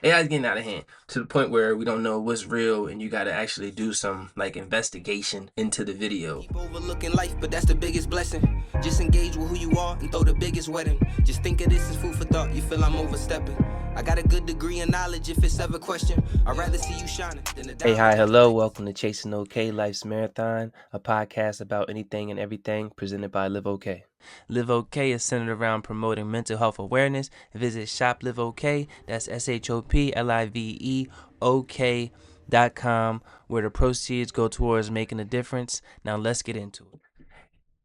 AI is getting out of hand to the point where we don't know what's real, and you got to actually do some like investigation into the video. Keep overlooking life, but that's the biggest blessing. Just engage with who you are and throw the biggest wedding. Just think of this as food for thought. You feel I'm overstepping. I got a good degree in knowledge. If it's ever question, I'd rather see you shining than a Hey, hi, hello. Welcome to Chasing OK Life's Marathon, a podcast about anything and everything presented by LiveOK. LiveOK is centered around promoting mental health awareness. Visit shopliveok, that's SHOPLIVEOK.com, where the proceeds go towards making a difference. At let's get into it.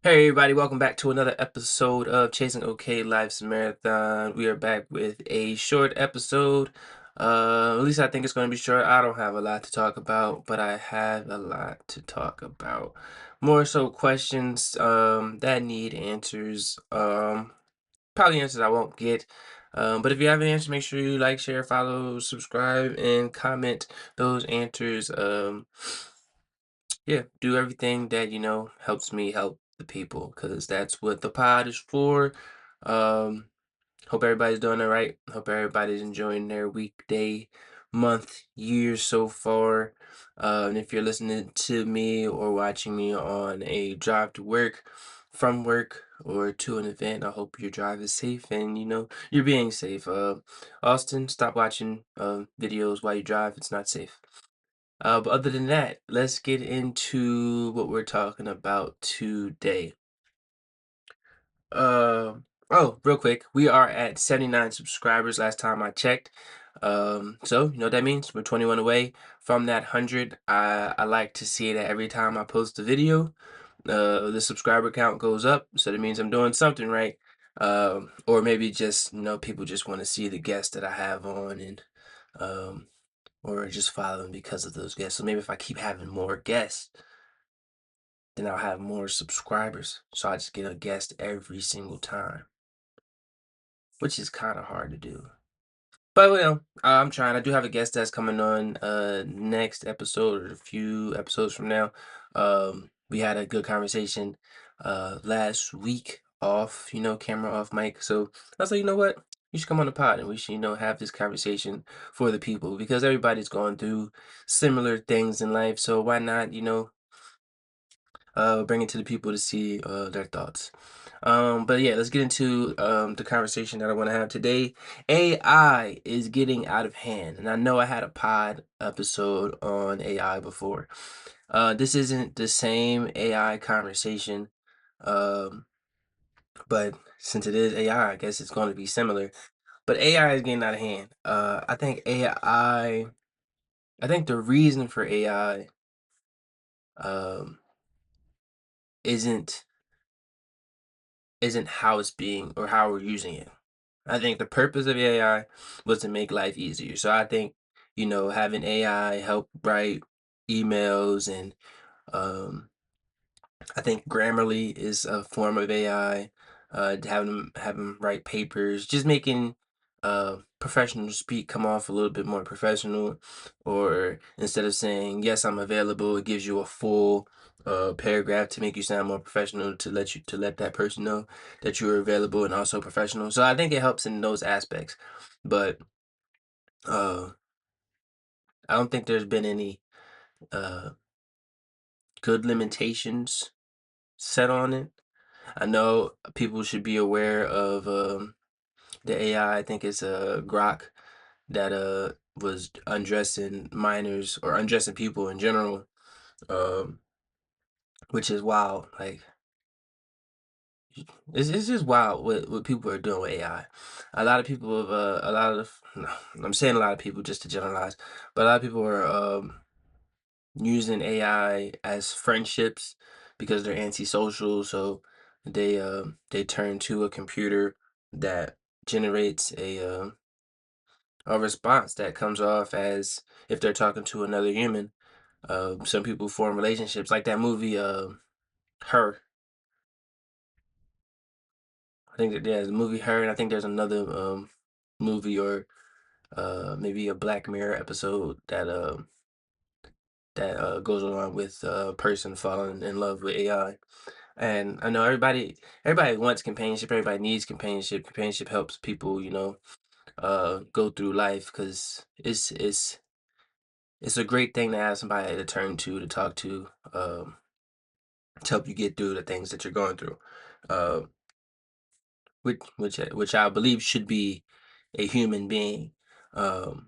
Hey everybody, welcome back to another episode of Chasing OK Life's Marathon. We are back with a short episode. At least I think it's going to be short. I don't have a lot to talk about, but I have a lot to talk about. More so questions that need answers. Probably answers I won't get. But if you have an answer, make sure you like, share, follow, subscribe, and comment those answers. Yeah, do everything that helps me help the people, because that's what the pod is for. Um, Hope everybody's doing all right. Hope everybody's enjoying their weekday, month, year so far. And if you're listening to me or watching me on a drive to work, from work, or to an event, I hope your drive is safe and you're being safe. Austin, stop watching videos while you drive. It's not safe. But other than that, let's get into what we're talking about today. Oh, real quick, we are at 79 subscribers last time I checked. So you know what that means? We're 21 away from that 100. I like to see that every time I post a video, the subscriber count goes up. So that means I'm doing something right. Or maybe just people just want to see the guests that I have on, and um, or just following because of those guests. So maybe if I keep having more guests, then I'll have more subscribers. So I just get a guest every single time, which is kind of hard to do. But I'm trying. I do have a guest that's coming on next episode, or a few episodes from now. We had a good conversation last week off, camera off mic. So I was like, you know what? You should come on the pod and we should, have this conversation for the people, because everybody's going through similar things in life. So why not, bring it to the people to see their thoughts. But yeah, let's get into the conversation that I want to have today. AI is getting out of hand, and I know I had a pod episode on AI before. This isn't the same AI conversation, um, but since it is AI, I guess it's going to be similar. But AI is getting out of hand. I think the reason for AI um, isn't isn't how it's being or how we're using it. I think the purpose of AI was to make life easier. So I think, having AI help write emails, and um, I think Grammarly is a form of AI. Having write papers, just making professional speak come off a little bit more professional, or instead of saying yes, I'm available, it gives you a full paragraph to make you sound more professional, to let that person know that you're available and also professional. So I think it helps in those aspects, but uh, I don't think there's been any uh, good limitations set on it. I know people should be aware of the AI. I think it's Grok that was undressing minors, or undressing people in general, um, which is wild. Like it's just wild what people are doing with AI. A lot of people have a lot of no, I'm saying a lot of people just to generalize, but a lot of people are using AI as friendships because they're antisocial. So they turn to a computer that generates a response that comes off as if they're talking to another human. Some people form relationships, like that movie Her. I think that there's a movie Her, and I think there's another movie, or maybe a Black Mirror episode that goes along with a person falling in love with AI. And I know everybody wants companionship. Everybody needs companionship. Companionship helps people, go through life, because it's a great thing to have somebody to turn to talk to help you get through the things that you're going through. Uh, which I believe should be a human being. Um,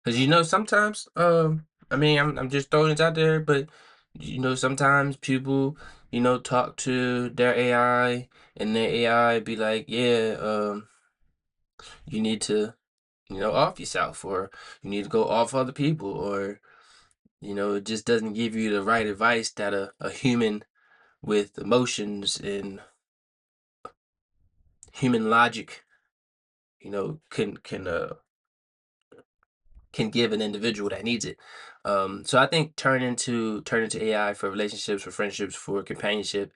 because sometimes, I mean, I'm just throwing it out there, but sometimes people talk to their AI, and their AI be like, yeah, you need to off yourself, or you need to go off other people, or it just doesn't give you the right advice that a human with emotions and human logic can give an individual that needs it. So I think turn into AI for relationships, for friendships, for companionship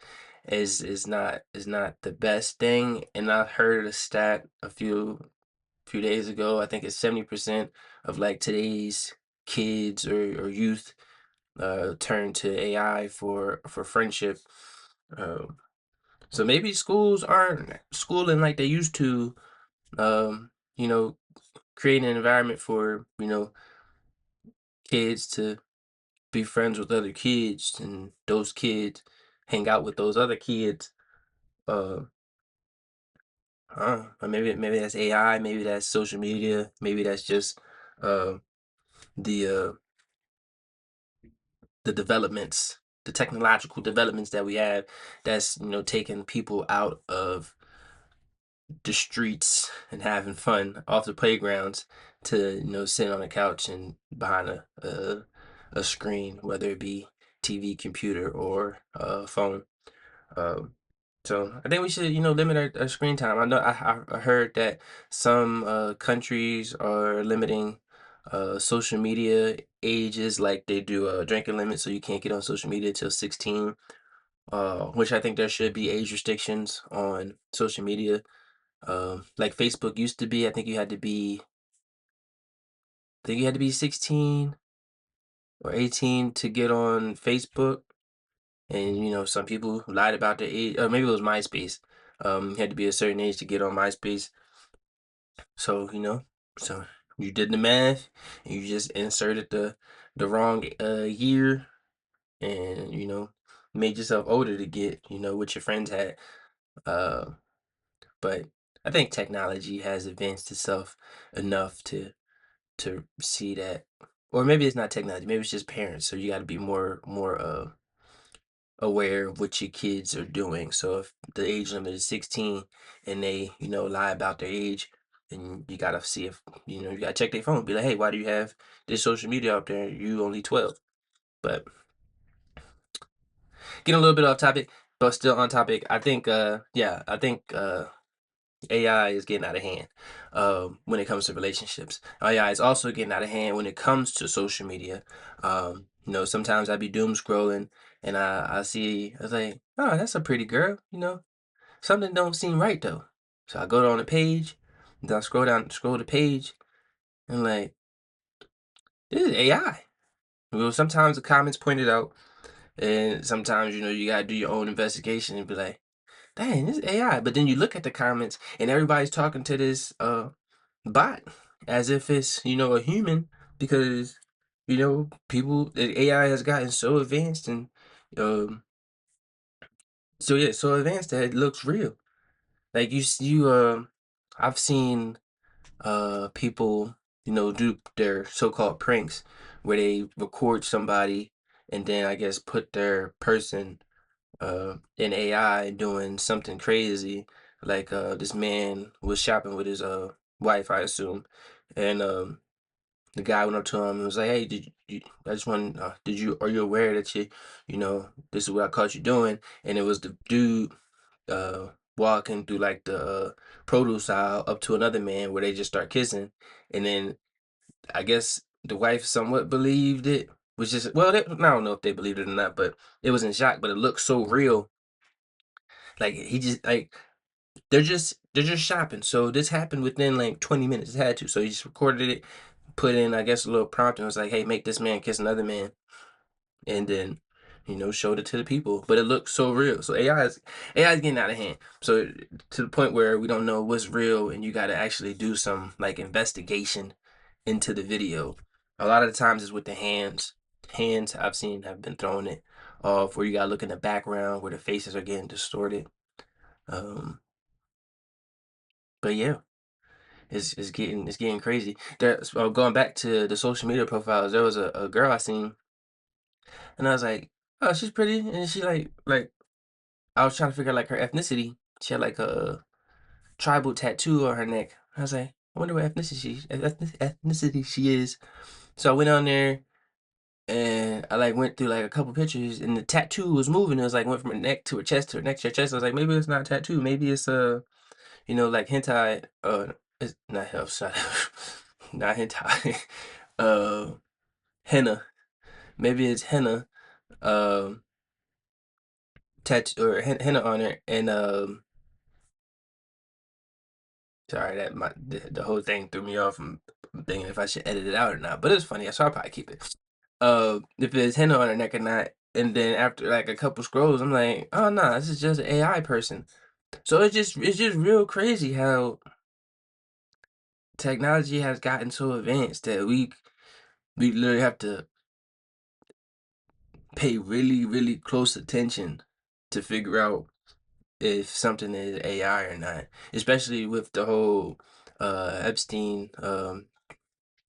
is not the best thing. And I heard a stat a few days ago. I think it's 70% of like today's kids or youth turn to AI for friendship. Um, so maybe schools aren't schooling like they used to. Um, you know, create an environment for kids to be friends with other kids, and those kids hang out with those other kids. Uh, or maybe that's AI, maybe that's social media, maybe that's just uh, the uh, the developments, the technological developments that we have, that's taking people out of the streets and having fun off the playgrounds to sit on a couch and behind a screen, whether it be TV, computer, or phone. Um, so I think we should limit our screen time. I know I heard that some countries are limiting social media ages, like they do a drinking limit, so you can't get on social media till 16. Which I think there should be age restrictions on social media. Like Facebook used to be, I think you had to be 16 or 18 to get on Facebook. And some people lied about their age, or maybe it was MySpace. You had to be a certain age to get on MySpace. So you did the math, and you just inserted the wrong year, and made yourself older to get what your friends had. Uh, but I think technology has advanced itself enough to see that, or maybe it's not technology, maybe it's just parents. So you got to be more aware of what your kids are doing. So if the age limit is 16 and they lie about their age, then you gotta see if you gotta check their phone. Be like, hey, why do you have this social media up there? You only 12. But getting a little bit off topic, but still on topic. I think AI is getting out of hand when it comes to relationships. AI is also getting out of hand when it comes to social media. Sometimes I be doom scrolling, and I was like, oh, that's a pretty girl. Something don't seem right though. So I go on the page, and then I scroll the page, and like, this is AI. Sometimes the comments point it out, and sometimes you gotta do your own investigation and be like, dang, this is AI. But then you look at the comments, and everybody's talking to this bot as if it's a human, because people, the AI has gotten so advanced, and um so yeah, so advanced that it looks real. Like I've seen people do their so-called pranks, where they record somebody, and then I guess put their person in AI doing something crazy. Like this man was shopping with his wife, I assume, and the guy went up to him and was like, "Hey, I just want, are you aware that this is what I caught you doing?" And it was the dude uh walking through like the produce aisle up to another man, where they just start kissing. And then I guess the wife somewhat believed it, which is, well, I don't know if they believed it or not, but it was in shock. But it looked so real. Like he just like they're just shopping. So this happened within like 20 minutes. It had to. So he just recorded it, put in, I guess, a little prompt, and was like, "Hey, make this man kiss another man." And then showed it to the people, but it looked so real. So AI is getting out of hand. So to the point where we don't know what's real, and you got to actually do some like investigation into the video. A lot of the times it's with the hands. Hands I've seen have been throwing it off, where you gotta look in the background where the faces are getting distorted. Um, but yeah, it's getting crazy. There's going back to the social media profiles. There was a girl I seen, and I was like, oh, she's pretty, and she like I was trying to figure out like her ethnicity. She had like a tribal tattoo on her neck. I was like, I wonder what ethnicity she is. So I went on there and I like went through like a couple pictures, and the tattoo was moving. It was like went from her neck to her chest to her neck to her chest. I was like, maybe it's not a tattoo. Maybe it's like hentai. It's not sorry, not hentai. uh, henna. Maybe it's henna. Um, tattoo or henna on it, and sorry, the whole thing threw me off. I'm thinking if I should edit it out or not, but it's funny, so I'll probably keep it. If it's henna on her neck or not, and then after like a couple scrolls, I'm like, oh no, this is just an AI person. So it's just real crazy how technology has gotten so advanced that we literally have to pay really really close attention to figure out if something is AI or not, especially with the whole Epstein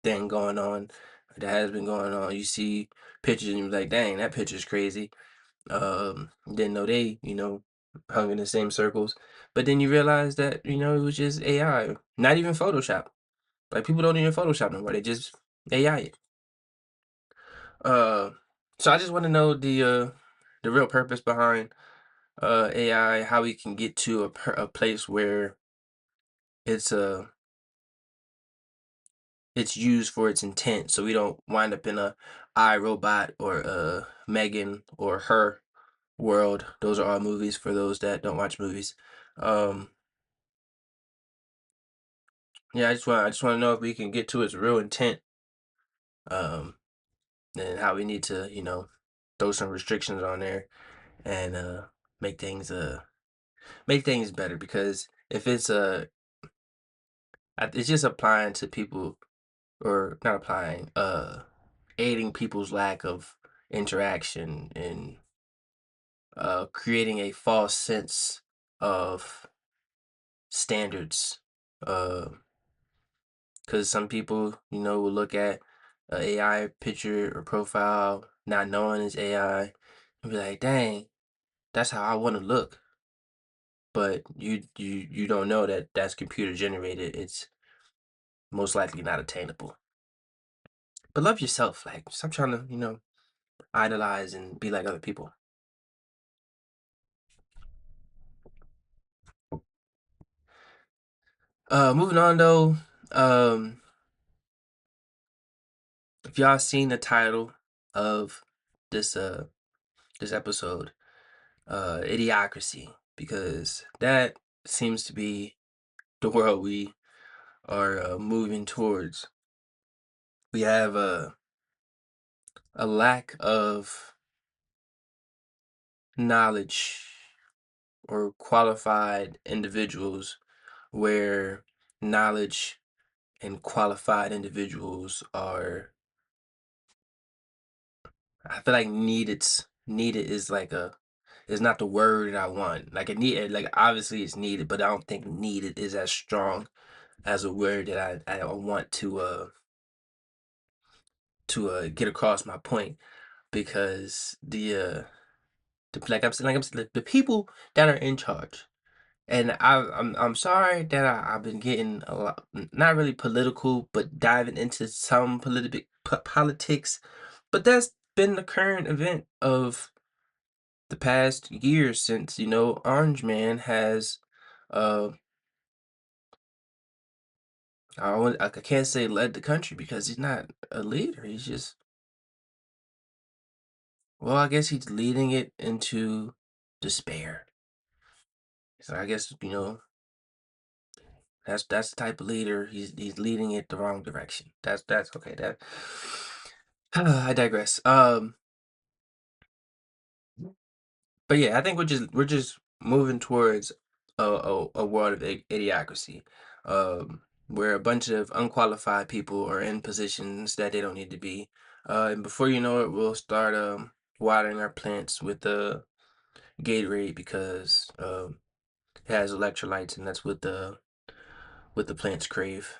thing going on that has been going on. You see pictures and you're like, dang, that picture's crazy. Didn't know they, hung in the same circles. But then you realize that, it was just AI, not even Photoshop. Like people don't even Photoshop no more. They just AI it. Uh, so I just want to know the real purpose behind AI, how we can get to a place where it's it's used for its intent, so we don't wind up in a iRobot or Megan or Her world. Those are all movies for those that don't watch movies. Um, yeah, I just want to know if we can get to its real intent, um, and how we need to, throw some restrictions on there and make things uh make things better. Because if it's just applying to people, or not applying, aiding people's lack of interaction and creating a false sense of standards. Uh, because some people, will look at a AI picture or profile, not knowing it's AI, and be like, "Dang, that's how I want to look." But you don't know that that's computer generated. It's most likely not attainable. But love yourself. Like, stop trying to, idolize and be like other people. Moving on though. Um, if y'all seen the title of this this episode, Idiocracy, because that seems to be the world we are moving towards. We have a lack of knowledge or qualified individuals, where knowledge and qualified individuals are, I feel like needed is like a is not the word I want. Like it need like obviously it's needed, but I don't think needed is as strong as a word that I want to get across my point. Because the people that are in charge, and I'm sorry that I've been getting a lot, not really political, but diving into some politics, but that's been the current event of the past year, since Orange Man has uh I can't say led the country, because he's not a leader. He's just, well, I guess he's leading it into despair. So I guess, that's the type of leader. He's leading it the wrong direction. That's okay. That I digress. But yeah, I think we're just moving towards a world of idiocracy, where a bunch of unqualified people are in positions that they don't need to be, and before you know it, we'll start watering our plants with the Gatorade because it has electrolytes, and that's what the plants crave.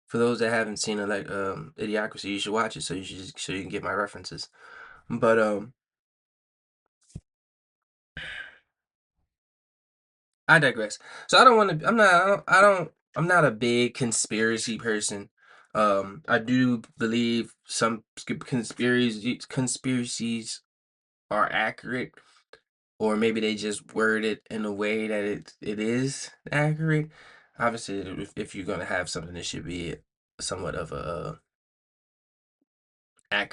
For those that haven't seen Idiocracy, you should watch it so you can get my references. But I digress. So I don't want to. I'm not. I'm not a big conspiracy person. I do believe some conspiracies are accurate, or maybe they just word it in a way that it is accurate. Obviously, if you're gonna have something, it should be somewhat of a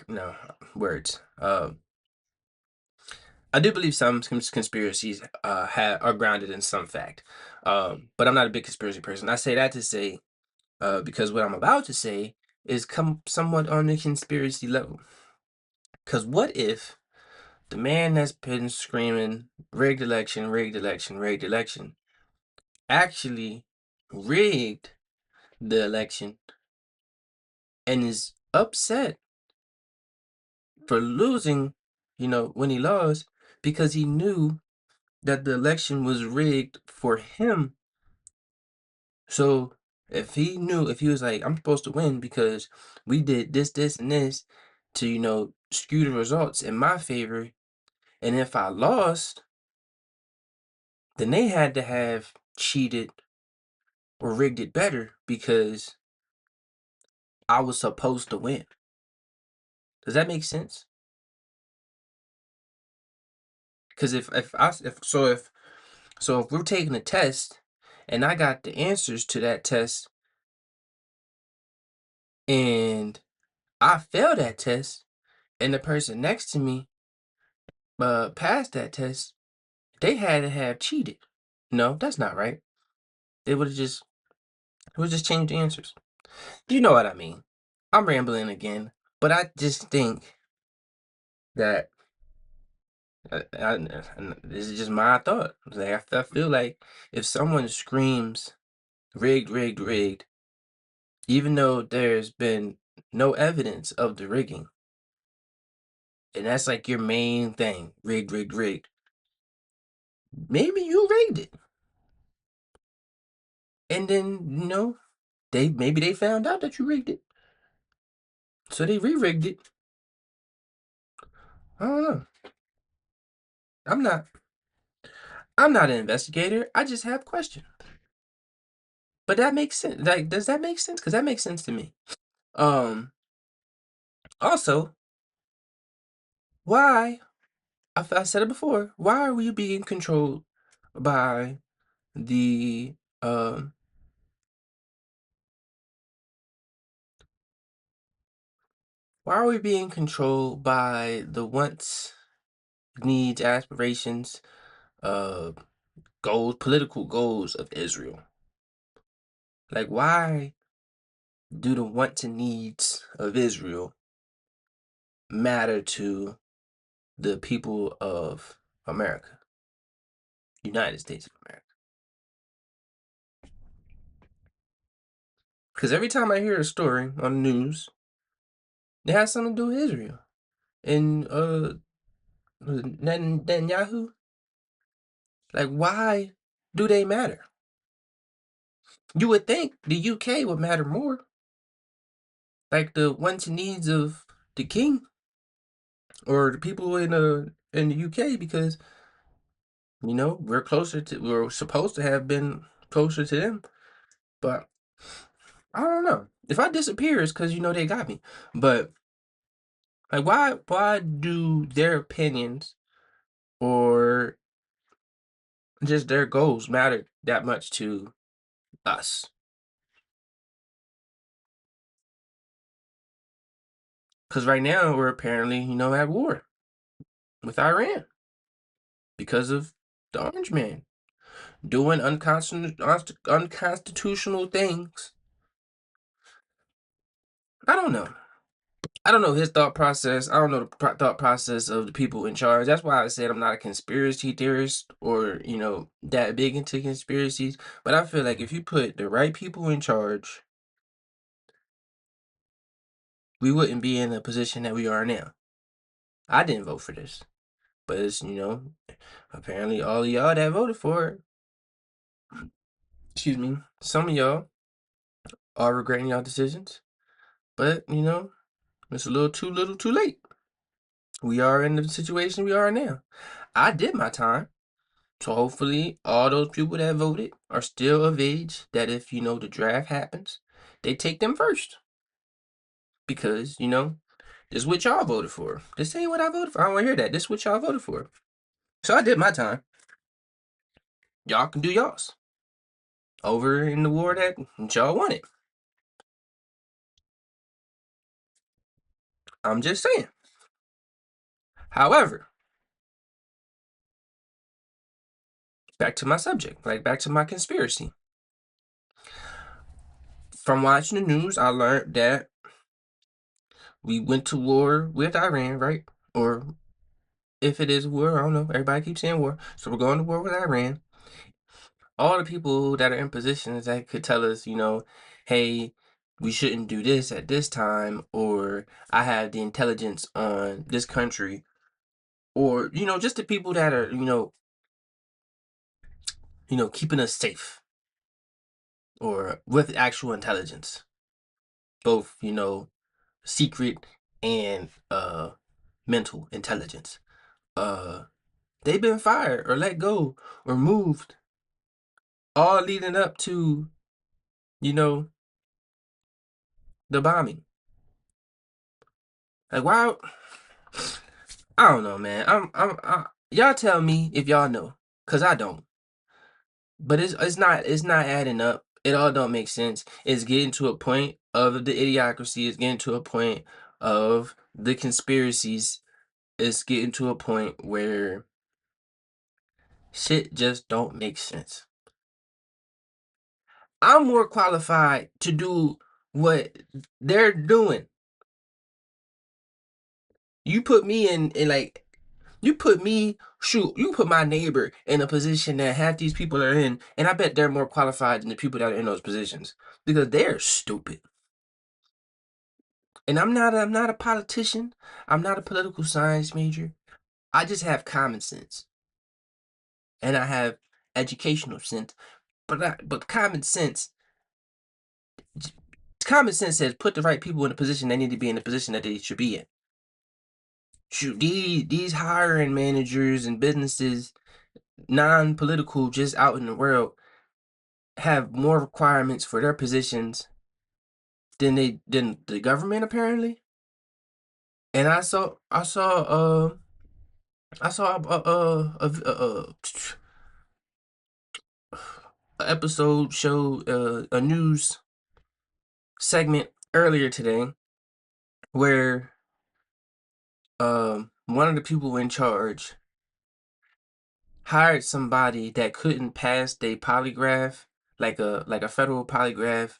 no words. I do believe some conspiracies are grounded in some fact, but I'm not a big conspiracy person. I say that to say because what I'm about to say is come somewhat on the conspiracy level. Because what if the man that's been screaming rigged election, rigged election, rigged election actually rigged the election and is upset for losing, when he lost because he knew that the election was rigged for him. So if he was like, I'm supposed to win because we did this, this, and this to, skew the results in my favor, and if I lost, then they had to have cheated or rigged it better because I was supposed to win. Does that make sense? Because if we're taking a test and I got the answers to that test and I failed that test and the person next to me passed that test, they had to have cheated. No, that's not right. They would just change the answers. You know what I mean? I'm rambling again, but I just think that this is just my thought. Like I feel like if someone screams rigged, rigged, rigged, even though there's been no evidence of the rigging, and that's like your main thing, rigged, rigged, rigged. Maybe you rigged it, and then maybe they found out that you rigged it, so they re-rigged it. I don't know. I'm not. I'm not an investigator. I just have questions. But that makes sense. Like, does that make sense? Because that makes sense to me. Um. Also, why? I said it before. Why are we being controlled by the um? Why are we being controlled by the wants, needs, aspirations, uh, goals, political goals of Israel? Like, why do the wants and needs of Israel matter to the people of America, United States of America? Because every time I hear a story on the news, it has something to do with Israel. And was it Netanyahu? Like, why do they matter? You would think the UK would matter more, like the wants and needs of the king or the people in the UK, because we're supposed to have been closer to them. But I don't know. If I disappear, it's because they got me. But like, why do their opinions or just their goals matter that much to us? Because right now we're apparently, at war with Iran because of the Orange Man doing unconstitutional things. I don't know. I don't know his thought process. I don't know the thought process of the people in charge. That's why I said I'm not a conspiracy theorist or, that big into conspiracies. But I feel like if you put the right people in charge, we wouldn't be in the position that we are now. I didn't vote for this, but it's, apparently all of y'all that voted for it, excuse me, some of y'all are regretting y'all decisions, but, it's a little too late. We are in the situation we are now. I did my time. So hopefully all those people that voted are still of age that if, the draft happens, they take them first. Because, this is what y'all voted for. This ain't what I voted for. I don't want to hear that. This is what y'all voted for. So I did my time. Y'all can do y'all's. Over in the war that y'all wanted. I'm just saying. However, back to my subject, like back to my conspiracy. From watching the news, I learned that we went to war with Iran, right? Or if it is war, I don't know. Everybody keeps saying war. So we're going to war with Iran. All the people that are in positions that could tell us, hey, we shouldn't do this at this time, or I have the intelligence on this country, or, just the people that are, keeping us safe, or with actual intelligence, both, secret and mental intelligence. Uh they've been fired or let go or moved, all leading up to, you know, the bombing. Like, why? I don't know, man. Y'all tell me if y'all know, cause I don't. But it's not adding up. It all don't make sense. It's getting to a point of the idiocracy. It's getting to a point of the conspiracies. It's getting to a point where shit just don't make sense. I'm more qualified to do what they're doing. You put me in like you put me shoot, you put my neighbor in a position that half these people are in, and I bet they're more qualified than the people that are in those positions because they're stupid. And I'm not a politician. I'm not a political science major. I just have common sense. And I have educational sense. But common sense says put the right people in the position they need to be in the position that they should be in. Shoot, these hiring managers and businesses, non-political, just out in the world, have more requirements for their positions than the government apparently. And I saw a episode show a news segment earlier today where one of the people in charge hired somebody that couldn't pass their polygraph, like a federal polygraph.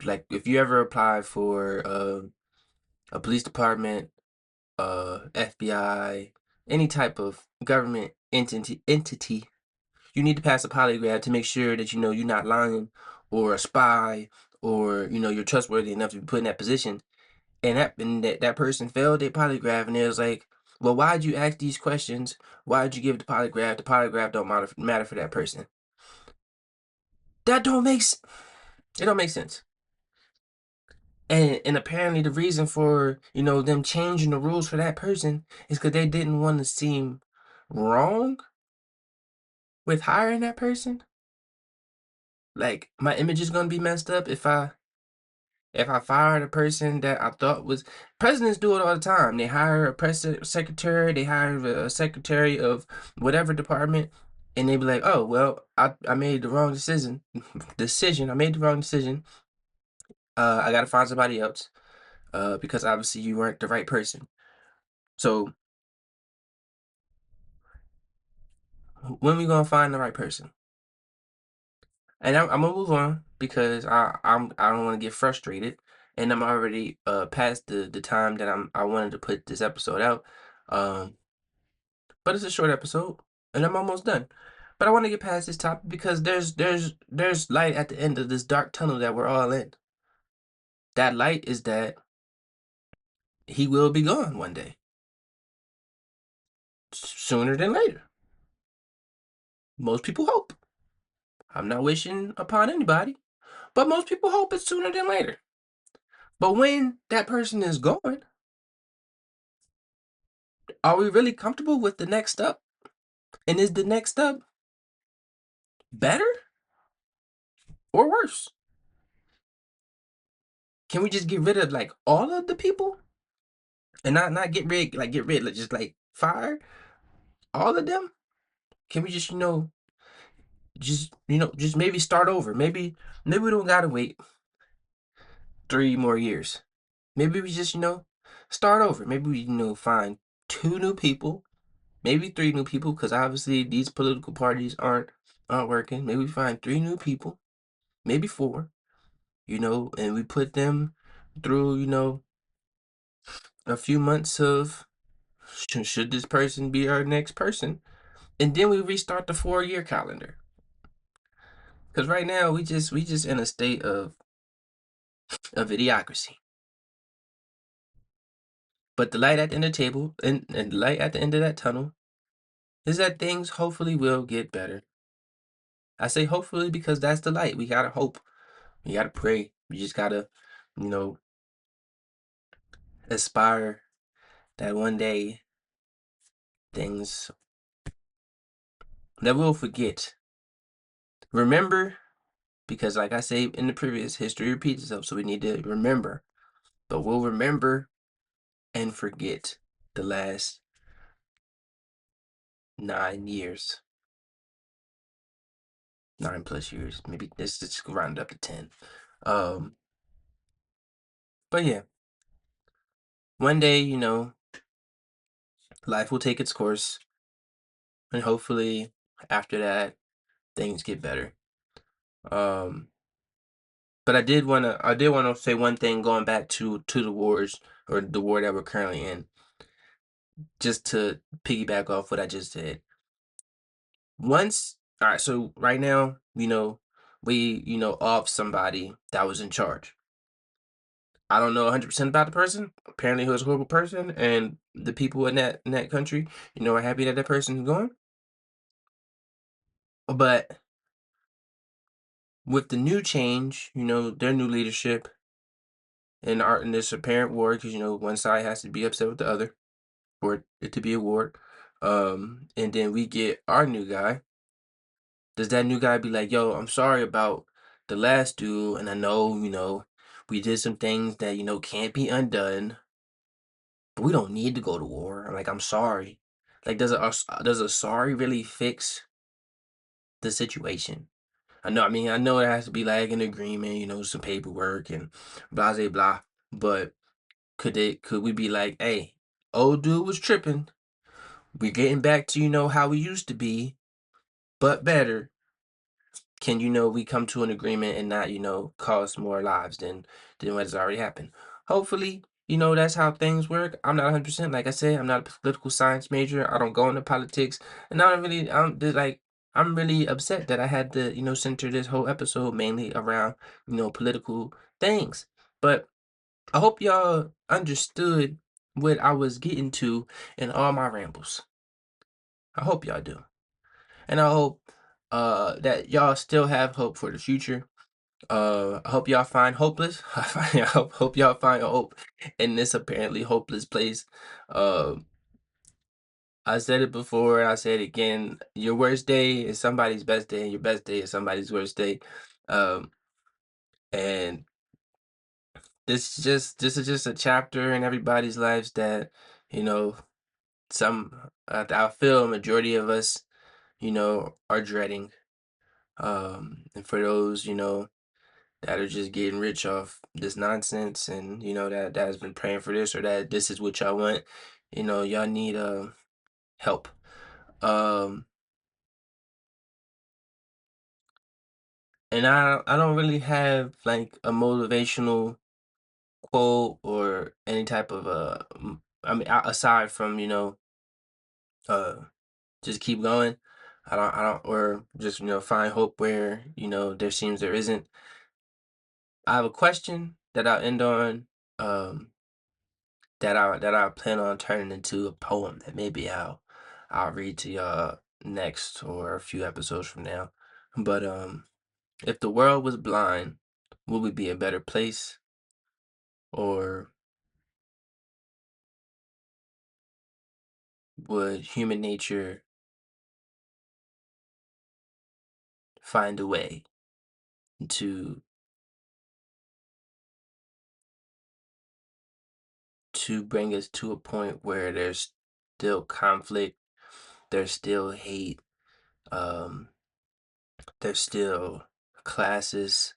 Like if you ever apply for a police department, FBI, any type of government entity, you need to pass a polygraph to make sure that you're not lying or a spy or you're trustworthy enough to be put in that position. And that person failed their polygraph, and it was like, well, why'd you ask these questions? Why'd you give the polygraph? The polygraph don't matter for that person. That don't make it don't make sense. And apparently the reason for them changing the rules for that person is because they didn't want to seem wrong with hiring that person. Like my image is gonna be messed up if I fired a person that I thought was presidents do it all the time. They hire a press secretary, they hire a secretary of whatever department, and they be like, oh well, I made the wrong decision. I made the wrong decision. I gotta find somebody else. Because obviously you weren't the right person. So when we gonna find the right person? And I'm gonna move on because I don't want to get frustrated, and I'm already past the time that I wanted to put this episode out. Um, but it's a short episode, and I'm almost done. But I want to get past this topic because there's light at the end of this dark tunnel that we're all in. That light is that he will be gone one day, sooner than later. Most people hope. I'm not wishing upon anybody, but most people hope it's sooner than later. But when that person is gone, are we really comfortable with the next step? And is the next step better or worse? Can we just get rid of like all of the people and not get rid like just like fire all of them? Can we just just maybe start over? Maybe we don't gotta wait 3 more years. Maybe we just start over. Maybe we find 2 new people, maybe 3 new people, because obviously these political parties aren't working. Maybe we find 3 new people, maybe 4, and we put them through a few months of should this person be our next person, and then we restart the 4-year calendar. Because right now we just in a state of idiocracy. But the light at the end of the table and the light at the end of that tunnel is that things hopefully will get better. I say hopefully because that's the light. We gotta hope. We gotta pray. We just gotta, you know, aspire that one day things that we'll forget. Remember, because like I say in the previous, history repeats itself, so we need to remember. But we'll remember and forget the last 9 years. 9+ years. Maybe let's just round up to 10. Um, but yeah, one day, life will take its course, and hopefully after that, things get better. Um, but I did wanna say one thing going back to the wars or the war that we're currently in, just to piggyback off what I just said. All right, so right now, we, off somebody that was in charge. I don't know 100% about the person. Apparently, he was a horrible person, and the people in that country, are happy that that person is gone. But with the new change, their new leadership and this apparent war, because one side has to be upset with the other for it to be a war. And then we get our new guy. Does that new guy be like, yo, I'm sorry about the last dude, and I know, we did some things that, can't be undone, but we don't need to go to war. Like, I'm sorry. Like, does a sorry really fix the situation? I know it has to be like an agreement, some paperwork and blah, blah, blah. But could we be like, hey, old dude was tripping. We're getting back to, how we used to be, but better. Can we come to an agreement and not cost more lives than what has already happened? Hopefully, that's how things work. I'm not 100%, like I said, I'm not a political science major. I don't go into politics, and I'm really upset that I had to center this whole episode mainly around political things. But I hope y'all understood what I was getting to in all my rambles. I hope y'all do. And I hope that y'all still have hope for the future. I hope y'all find hopeless. I hope y'all find hope in this apparently hopeless place. Um, I said it before, I said it again. Your worst day is somebody's best day, and your best day is somebody's worst day. Um, and this is just a chapter in everybody's lives that you know I feel a majority of us are dreading. And for those that are just getting rich off this nonsense, and that has been praying for this, or that this is what y'all want, y'all need help. Um, and I don't really have like a motivational quote or any type of I mean, aside from uh just keep going. I don't, or just find hope where there seems there isn't. I have a question that I'll end on. Um, that I plan on turning into a poem that maybe I'll read to y'all next or a few episodes from now. But if the world was blind, would we be a better place, or would human nature find a way to bring us to a point where there's still conflict, there's still hate, um, there's still classes,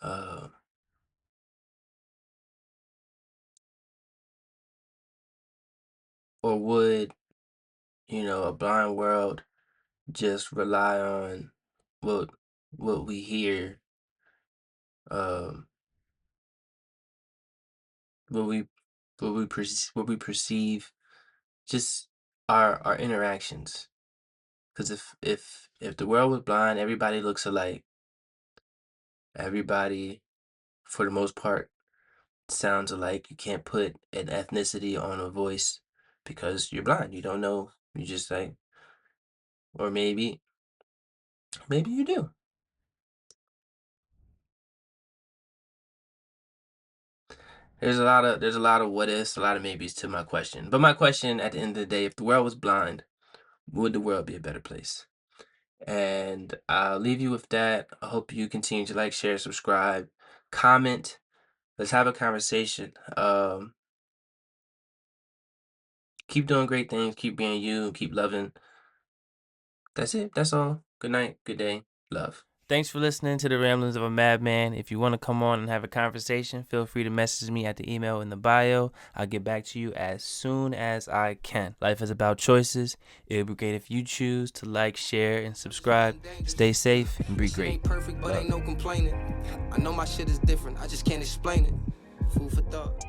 uh, or would a blind world just rely on what we hear, um, what we what we perceive, just our interactions. Because if the world was blind, everybody looks alike. Everybody, for the most part, sounds alike. You can't put an ethnicity on a voice because you're blind. You don't know. You just like, or maybe you do. There's a lot of what ifs, a lot of maybes to my question. But my question at the end of the day, if the world was blind, would the world be a better place? And I'll leave you with that. I hope you continue to like, share, subscribe, comment. Let's have a conversation. Keep doing great things, keep being you, keep loving. That's it. That's all. Good night, good day, love. Thanks for listening to the Ramblings of a Madman. If you want to come on and have a conversation, feel free to message me at the email in the bio. I'll get back to you as soon as I can. Life is about choices. It would be great if you choose to like, share, and subscribe. Stay safe and be great. Ain't perfect, but ain't no complaining. I know my shit is different, I just can't explain it. Food for thought.